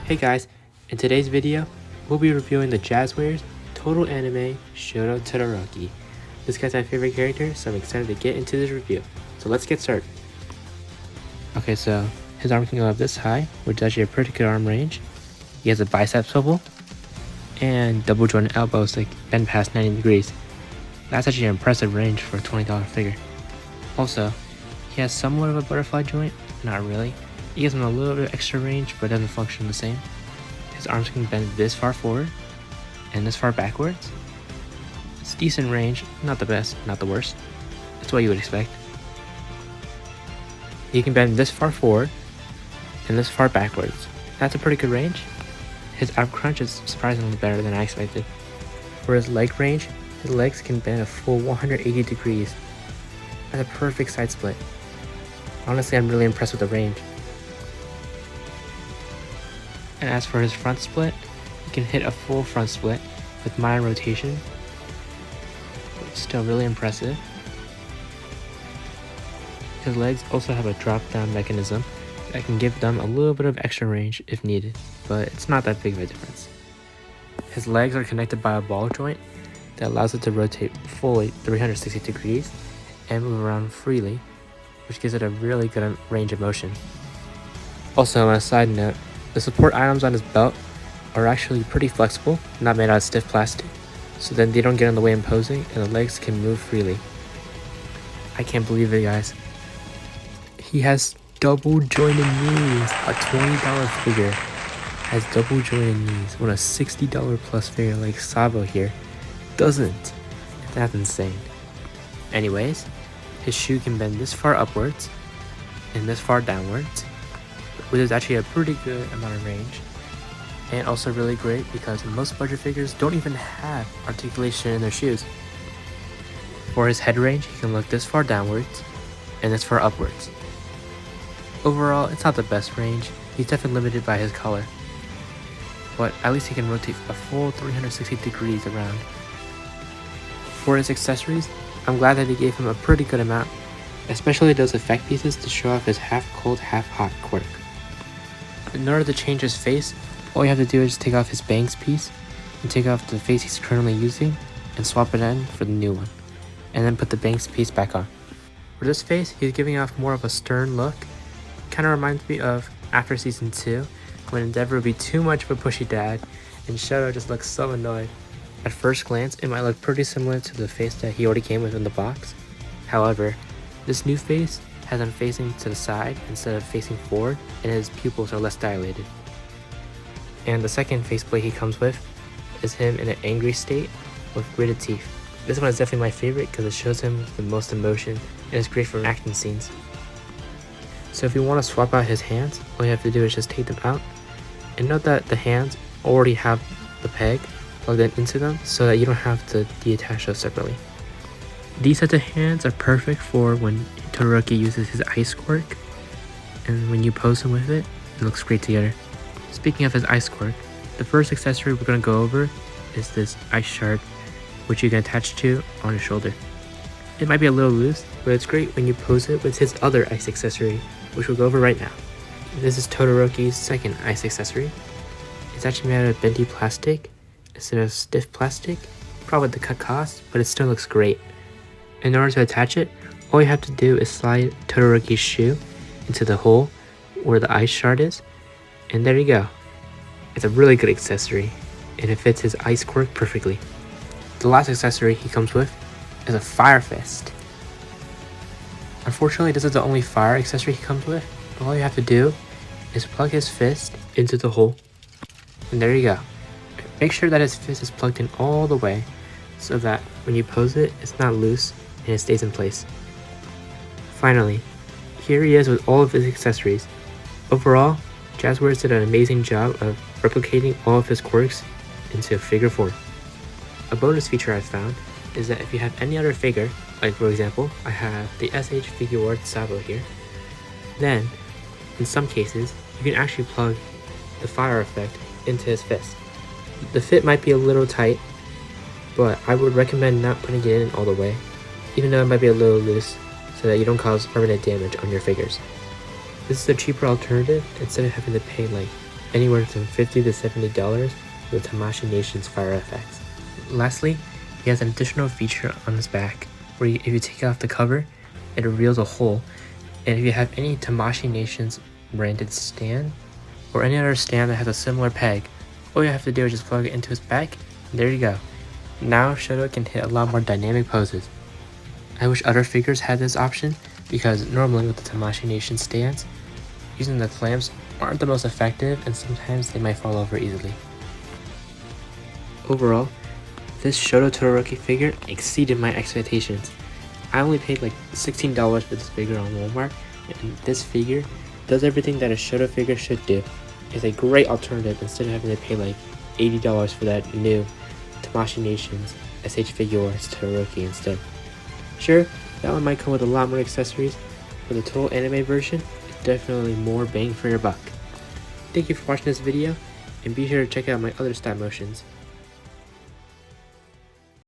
Hey guys, in today's video, we'll be reviewing the Jazwares Total Anime Shoto Todoroki. This guy's my favorite character, so I'm excited to get into this review. So let's get started. Okay, so his arm can go up this high, which is actually a pretty good arm range. He has a bicep swivel, and double jointed elbows that bend past 90 degrees. That's actually an impressive range for a $20 figure. Also, he has somewhat of a butterfly joint, not really. It gives him a little bit of extra range, but doesn't function the same. His arms can bend this far forward, and this far backwards. It's decent range, not the best, not the worst. That's what you would expect. He can bend this far forward, and this far backwards. That's a pretty good range. His ab crunch is surprisingly better than I expected. For his leg range, his legs can bend a full 180 degrees. That's a perfect side split. Honestly, I'm really impressed with the range. And as for his front split, he can hit a full front split with minor rotation. Still really impressive. His legs also have a drop down mechanism that can give them a little bit of extra range if needed, but it's not that big of a difference. His legs are connected by a ball joint that allows it to rotate fully 360 degrees and move around freely, which gives it a really good range of motion. Also, on a side note, the support items on his belt are actually pretty flexible, not made out of stiff plastic, so then they don't get in the way in posing and the legs can move freely. I can't believe it, guys. He has double jointed knees. A $20 figure has double jointed knees when a $60 plus figure like Sabo here doesn't. That's insane. Anyways, his shoe can bend this far upwards and this far downwards, which is actually a pretty good amount of range, and also really great because most budget figures don't even have articulation in their shoes. For his head range, he can look this far downwards and this far upwards. Overall, it's not the best range. He's definitely limited by his color, but at least he can rotate a full 360 degrees around. For his accessories, I'm glad that he gave him a pretty good amount, especially those effect pieces to show off his half cold, half hot quirk. In order to change his face, all you have to do is take off his bangs piece and take off the face he's currently using and swap it in for the new one, and then put the bangs piece back on. For this face, he's giving off more of a stern look. Kind of reminds me of after season 2, when Endeavor would be too much of a pushy dad and Shoto just looks so annoyed. At first glance, it might look pretty similar to the face that he already came with in the box. However, this new face has him facing to the side instead of facing forward, and his pupils are less dilated. And the second faceplate he comes with is him in an angry state with gritted teeth. This one is definitely my favorite because it shows him the most emotion and is great for action scenes. So if you want to swap out his hands, all you have to do is just take them out, and note that the hands already have the peg plugged into them so that you don't have to detach those separately. These sets of hands are perfect for when Todoroki uses his ice quirk, and when you pose him with it, it looks great together. Speaking of his ice quirk, the first accessory we're going to go over is this ice shard, which you can attach to on his shoulder. It might be a little loose, but it's great when you pose it with his other ice accessory, which we'll go over right now. This is Todoroki's second ice accessory. It's actually made out of bendy plastic instead of stiff plastic, probably the cut cost, but it still looks great. In order to attach it, all you have to do is slide Todoroki's shoe into the hole where the ice shard is, and there you go. It's a really good accessory, and it fits his ice quirk perfectly. The last accessory he comes with is a fire fist. Unfortunately, this is the only fire accessory he comes with, but all you have to do is plug his fist into the hole, and there you go. Make sure that his fist is plugged in all the way so that when you pose it, it's not loose and it stays in place. Finally, here he is with all of his accessories. Overall, Jazwares did an amazing job of replicating all of his quirks into figure form. A bonus feature I found is that if you have any other figure, like for example, I have the SH Figure Arts Sabo here, then, in some cases, you can actually plug the fire effect into his fist. The fit might be a little tight, but I would recommend not putting it in all the way, even though it might be a little loose, so that you don't cause permanent damage on your figures. This is a cheaper alternative instead of having to pay like anywhere from $50 to $70 for the Tamashii Nation's fire effects. Lastly, he has an additional feature on his back where if you take off the cover, it reveals a hole, and if you have any Tamashii Nation's branded stand or any other stand that has a similar peg, all you have to do is just plug it into his back, and there you go. Now Shoto can hit a lot more dynamic poses. I wish other figures had this option, because normally with the Tamashii Nation stands, using the clamps aren't the most effective and sometimes they might fall over easily. Overall, this Shoto Todoroki figure exceeded my expectations. I only paid like $16 for this figure on Walmart, and this figure does everything that a Shoto figure should do. It's a great alternative instead of having to pay like $80 for that new Tamashii Nation's SH Figures Todoroki instead. Sure, that one might come with a lot more accessories, but the total anime version is definitely more bang for your buck. Thank you for watching this video, and be sure to check out my other stop motions.